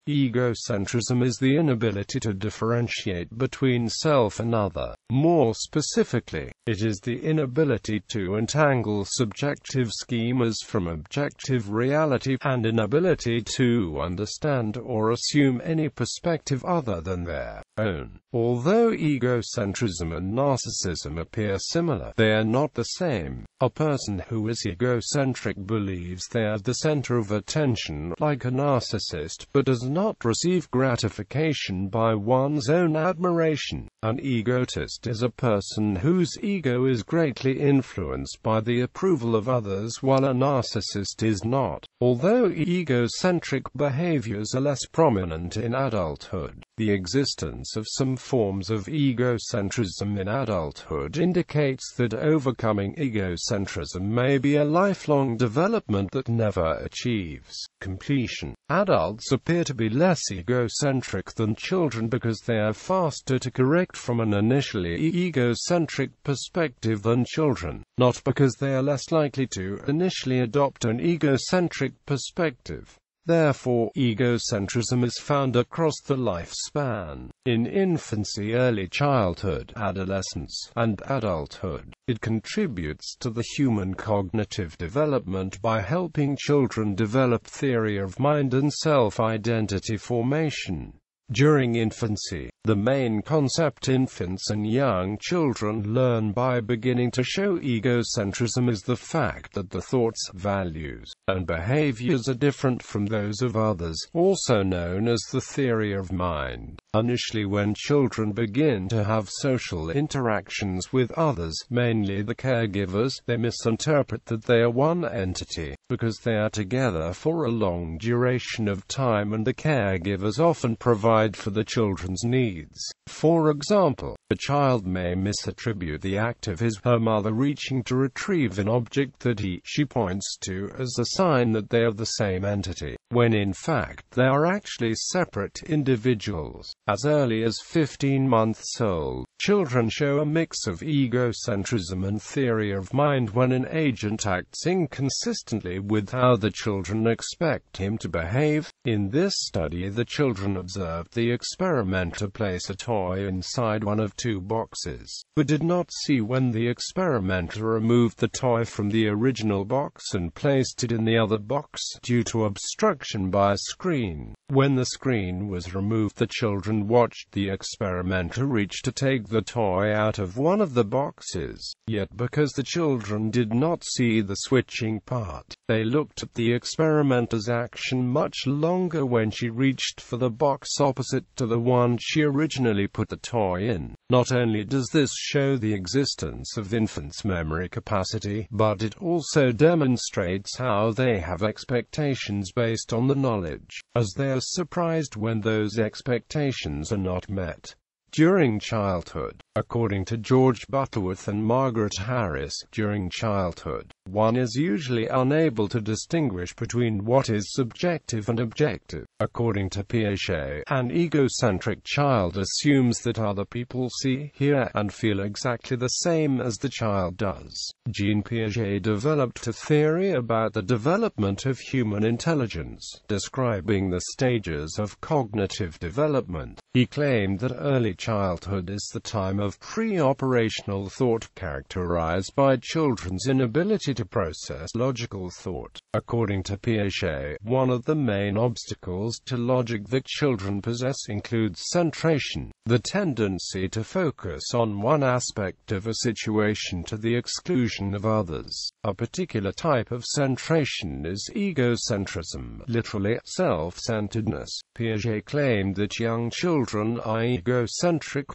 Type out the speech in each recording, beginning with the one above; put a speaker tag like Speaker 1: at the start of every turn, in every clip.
Speaker 1: Egocentrism is the inability to differentiate between self and other. More specifically, it is the inability to untangle subjective schemas from objective reality, and inability to understand or assume any perspective other than their own. Although egocentrism and narcissism appear similar, they are not the same. A person who is egocentric believes they are the center of attention, like a narcissist, but does not receive gratification by one's own admiration. An egotist is a person whose ego is greatly influenced by the approval of others, while a narcissist is not. Although egocentric behaviors are less prominent in adulthood, the existence of some forms of egocentrism in adulthood indicates that overcoming egocentrism may be a lifelong development that never achieves completion. Adults appear to be less egocentric than children because they are faster to correct from an initially egocentric perspective than children, not because they are less likely to initially adopt an egocentric perspective. Therefore, egocentrism is found across the lifespan. In infancy, early childhood, adolescence, and adulthood, it contributes to the human cognitive development by helping children develop theory of mind and self-identity formation. During infancy, the main concept infants and young children learn by beginning to show egocentrism is the fact that the thoughts, values, and behaviors are different from those of others, also known as the theory of mind. Initially, when children begin to have social interactions with others, mainly the caregivers, they misinterpret that they are one entity, because they are together for a long duration of time and the caregivers often provide for the children's needs. For example, a child may misattribute the act of his/her mother reaching to retrieve an object that she points to as a sign that they are the same entity, when in fact they are actually separate individuals. As early as 15 months old, children show a mix of egocentrism and theory of mind when an agent acts inconsistently with how the children expect him to behave. In this study, the children observed the experimenter place a toy inside one of two boxes, but did not see when the experimenter removed the toy from the original box and placed it in the other box, due to obstruction by a screen. When the screen was removed, the children watched the experimenter reach to take the toy out of one of the boxes. Yet because the children did not see the switching part, they looked at the experimenter's action much longer when she reached for the box opposite to the one she originally put the toy in. Not only does this show the existence of infants' memory capacity, but it also demonstrates how they have expectations based on the knowledge, as they are surprised when those expectations are not met. During childhood, according to George Butterworth and Margaret Harris, during childhood, one is usually unable to distinguish between what is subjective and objective. According to Piaget, an egocentric child assumes that other people see, hear, and feel exactly the same as the child does. Jean Piaget developed a theory about the development of human intelligence, describing the stages of cognitive development. He claimed that early childhood is the time of pre-operational thought, characterized by children's inability to process logical thought. According to Piaget, one of the main obstacles to logic that children possess includes centration, the tendency to focus on one aspect of a situation to the exclusion of others. A particular type of centration is egocentrism, literally, self-centeredness. Piaget claimed that young children are egocentric,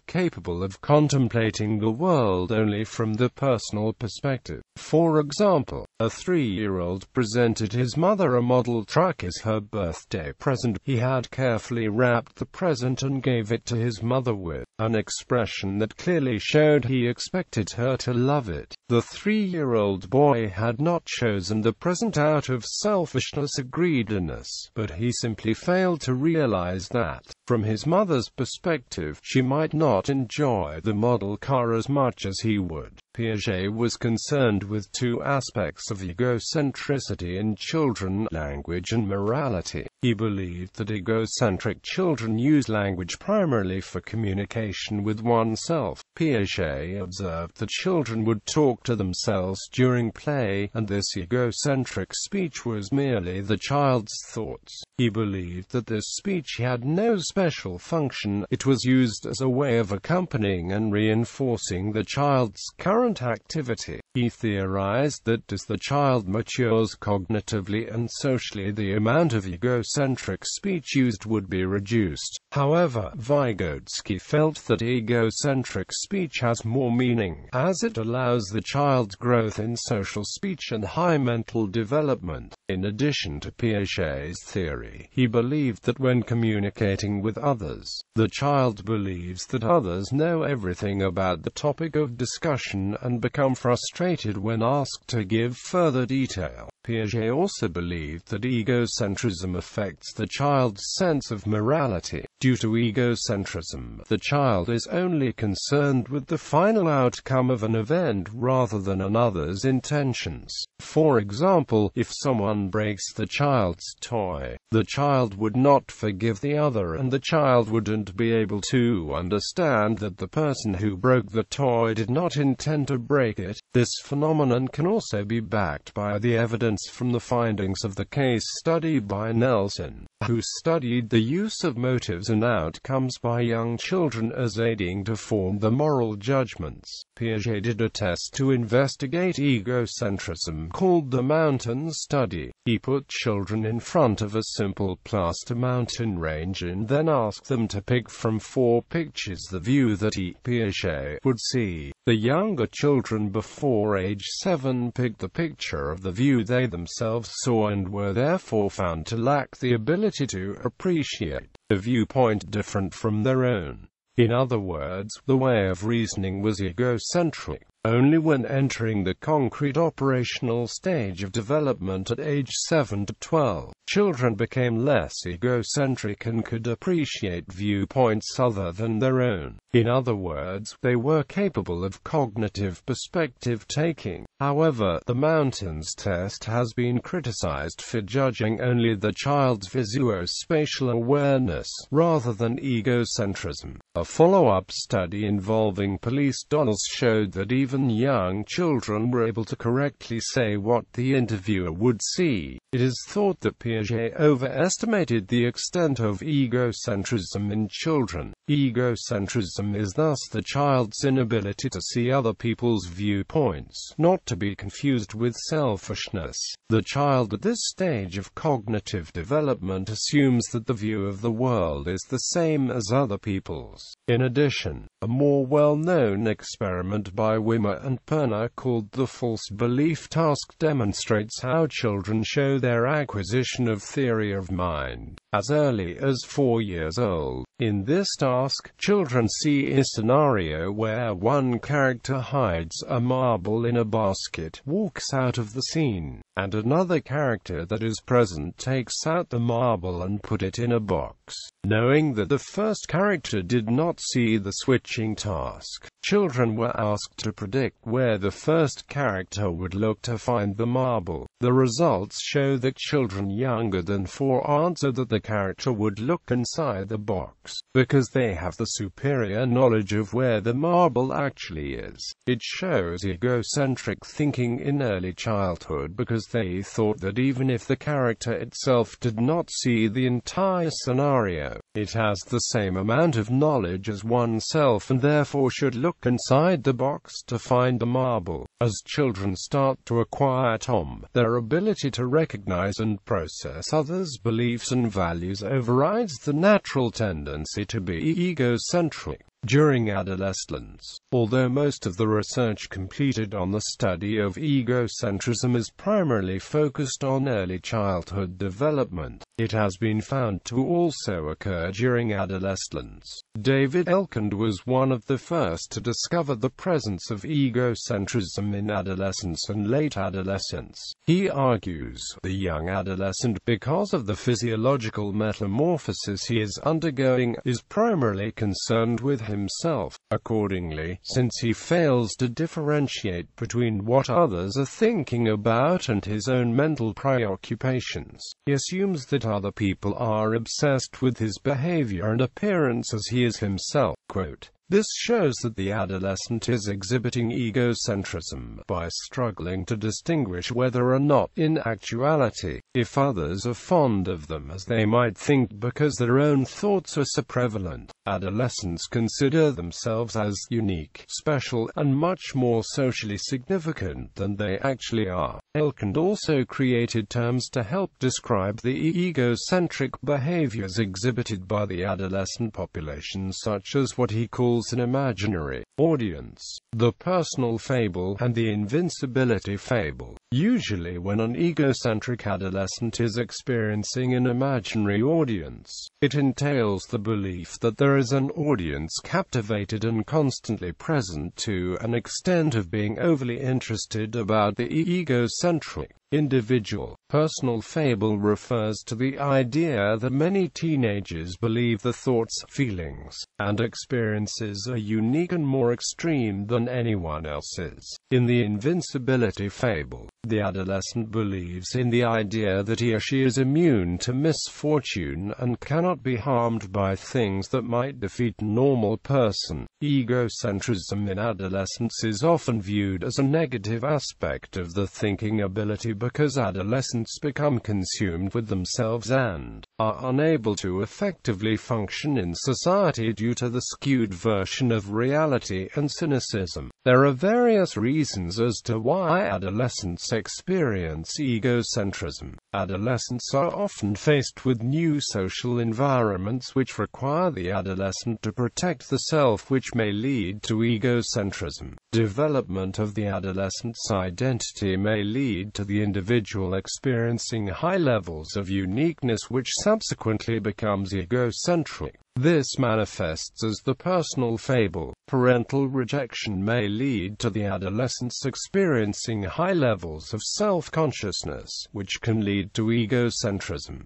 Speaker 1: capable of contemplating the world only from the personal perspective. For example, a 3-year-old presented his mother a model truck as her birthday present. He had carefully wrapped the present and gave it to his mother with an expression that clearly showed he expected her to love it. The 3-year-old boy had not chosen the present out of selfishness or greediness, but he simply failed to realize that, from his mother's perspective, she might not enjoy the model car as much as he would. Piaget was concerned with two aspects of egocentricity in children: language and morality. He believed that egocentric children use language primarily for communication with oneself. Piaget observed that children would talk to themselves during play, and this egocentric speech was merely the child's thoughts. He believed that this speech had no special function. It was used as a way of accompanying and reinforcing the child's current activity. He theorized that as the child matures cognitively and socially, the amount of egocentric speech used would be reduced. However, Vygotsky felt that egocentric speech has more meaning, as it allows the child's growth in social speech and high mental development. In addition to Piaget's theory, he believed that when communicating with others, the child believes that others know everything about the topic of discussion and become frustrated when asked to give further detail. Piaget also believed that egocentrism affects the child's sense of morality. Due to egocentrism, the child is only concerned with the final outcome of an event rather than another's intentions. For example, if someone breaks the child's toy, the child would not forgive the other, and the child wouldn't be able to understand that the person who broke the toy did not intend to break it. This phenomenon can also be backed by the evidence from the findings of the case study by Nelson, who studied the use of motives and outcomes by young children as aiding to form the moral judgments. Piaget did a test to investigate egocentrism called the mountain study. He put children in front of a simple plaster mountain range and then asked them to pick from 4 pictures the view that Piaget would see. The younger children before age 7 picked the picture of the view they themselves saw and were therefore found to lack the ability to appreciate a viewpoint different from their own. In other words, the way of reasoning was egocentric. Only when entering the concrete operational stage of development at age 7 to 12, children became less egocentric and could appreciate viewpoints other than their own. In other words, they were capable of cognitive perspective taking. However, the mountains test has been criticized for judging only the child's visuospatial awareness, rather than egocentrism. A follow-up study involving police dolls showed that even young children were able to correctly say what the interviewer would see. It is thought that Piaget overestimated the extent of egocentrism in children. Egocentrism is thus the child's inability to see other people's viewpoints, not to be confused with selfishness. The child at this stage of cognitive development assumes that the view of the world is the same as other people's. In addition, a more well-known experiment by Wimmer and Perner called the false belief task demonstrates how children show their acquisition of theory of mind as early as 4 years old. In this task, children see a scenario where one character hides a marble in a basket, walks out of the scene, and another character that is present takes out the marble and put it in a box. Knowing that the first character did not see the switching task, children were asked to predict where the first character would look to find the marble. The results show that children younger than 4 answer that the character would look inside the box, because they have the superior knowledge of where the marble actually is. It shows egocentric thinking in early childhood because they thought that even if the character itself did not see the entire scenario, it has the same amount of knowledge as oneself and therefore should look inside the box to find the marble. As children start to acquire their ability to recognize and process others' beliefs and values overrides the natural tendency to be egocentric. During adolescence, although most of the research completed on the study of egocentrism is primarily focused on early childhood development, it has been found to also occur during adolescence. David Elkind was one of the first to discover the presence of egocentrism in adolescence and late adolescence. He argues the young adolescent, because of the physiological metamorphosis he is undergoing, is primarily concerned with himself. Accordingly, since he fails to differentiate between what others are thinking about and his own mental preoccupations, he assumes that other people are obsessed with his behavior and appearance as he is himself. Quote, "This shows that the adolescent is exhibiting egocentrism by struggling to distinguish whether or not, in actuality, if others are fond of them as they might think because their own thoughts are so prevalent. Adolescents consider themselves as unique, special, and much more socially significant than they actually are." Elkind also created terms to help describe the egocentric behaviors exhibited by the adolescent population, such as what he calls an imaginary audience, the personal fable, and the invincibility fable. Usually when an egocentric adolescent is experiencing an imaginary audience, it entails the belief that there is an audience captivated and constantly present to an extent of being overly interested about the egocentric individual. Personal fable refers to the idea that many teenagers believe the thoughts, feelings, and experiences are unique and more extreme than anyone else's. In the invincibility fable, the adolescent believes in the idea that he or she is immune to misfortune and cannot be harmed by things that might defeat a normal person. Egocentrism in adolescence is often viewed as a negative aspect of the thinking ability because adolescents become consumed with themselves and are unable to effectively function in society due to the skewed version of reality and cynicism. There are various reasons as to why adolescents experience egocentrism. Adolescents are often faced with new social environments which require the adolescent to protect the self, which may lead to egocentrism. Development of the adolescent's identity may lead to the individual experiencing high levels of uniqueness, which subsequently becomes egocentric. This manifests as the personal fable. Parental rejection may lead to the adolescents experiencing high levels of self-consciousness, which can lead to egocentrism.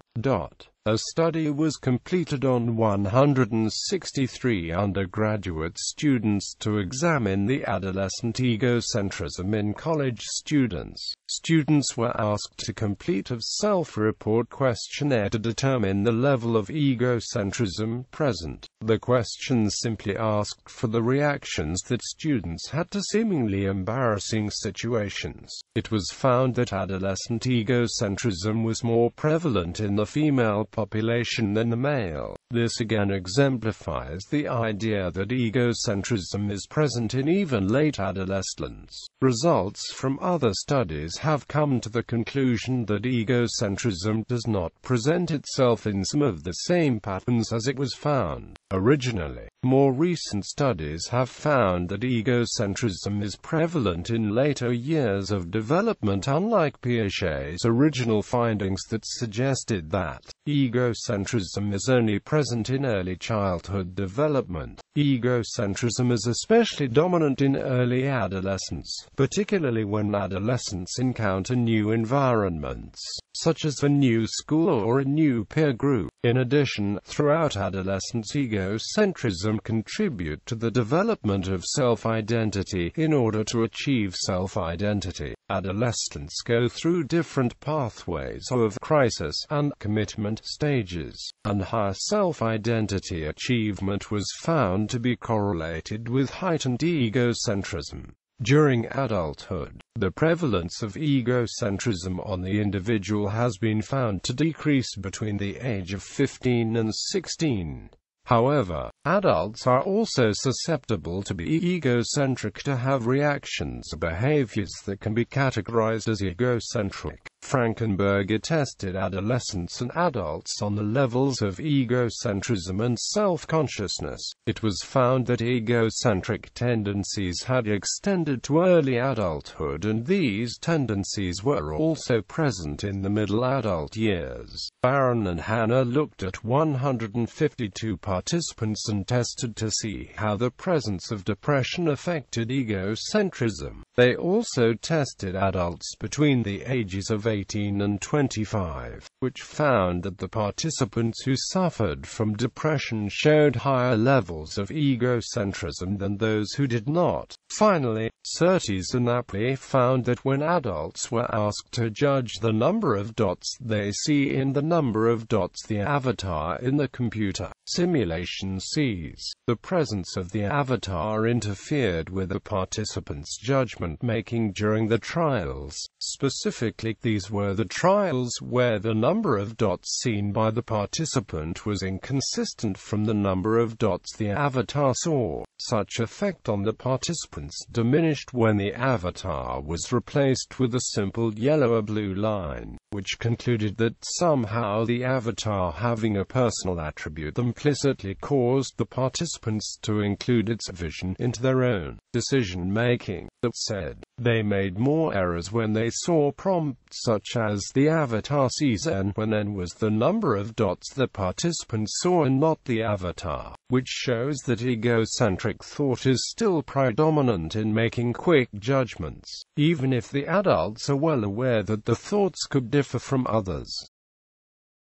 Speaker 1: A study was completed on 163 undergraduate students to examine the adolescent egocentrism in college students. Students were asked to complete a self-report questionnaire to determine the level of egocentrism present. The questions simply asked for the reactions that students had to seemingly embarrassing situations. It was found that adolescent egocentrism was more prevalent in the female population than the male. This again exemplifies the idea that egocentrism is present in even late adolescence. Results from other studies have come to the conclusion that egocentrism does not present itself in some of the same patterns as it was found originally. More recent studies have found that egocentrism is prevalent in later years of development, unlike Piaget's original findings that suggested that egocentrism is only present in early childhood development. Egocentrism is especially dominant in early adolescence, particularly when adolescents encounter new environments, such as a new school or a new peer group. In addition, throughout adolescence, egocentrism contributes to the development of self-identity. In order to achieve self-identity, adolescents go through different pathways of crisis and commitment stages, and higher self-identity achievement was found to be correlated with heightened egocentrism. During adulthood, the prevalence of egocentrism on the individual has been found to decrease between the age of 15 and 16. However, adults are also susceptible to be egocentric, to have reactions or behaviors that can be categorized as egocentric. Frankenberger tested adolescents and adults on the levels of egocentrism and self-consciousness. It was found that egocentric tendencies had extended to early adulthood, and these tendencies were also present in the middle adult years. Barron and Hanna looked at 152 participants and tested to see how the presence of depression affected egocentrism. They also tested adults between the ages of 18 and 25, which found that the participants who suffered from depression showed higher levels of egocentrism than those who did not. Finally, Surtees and Apley found that when adults were asked to judge the number of dots they see in the number of dots the avatar in the computer simulation sees, the presence of the avatar interfered with the participants' judgment-making during the trials. Specifically, these were the trials where the number of dots seen by the participant was inconsistent from the number of dots the avatar saw. Such effect on the participants diminished when the avatar was replaced with a simple yellow or blue line, which concluded that somehow the avatar having a personal attribute implicitly caused the participants to include its vision into their own decision-making. That said, they made more errors when they saw prompts such as the avatar sees n, when n was the number of dots the participants saw and not the avatar, which shows that egocentric thought is still predominant in making quick judgments, even if the adults are well aware that the thoughts could differ from others.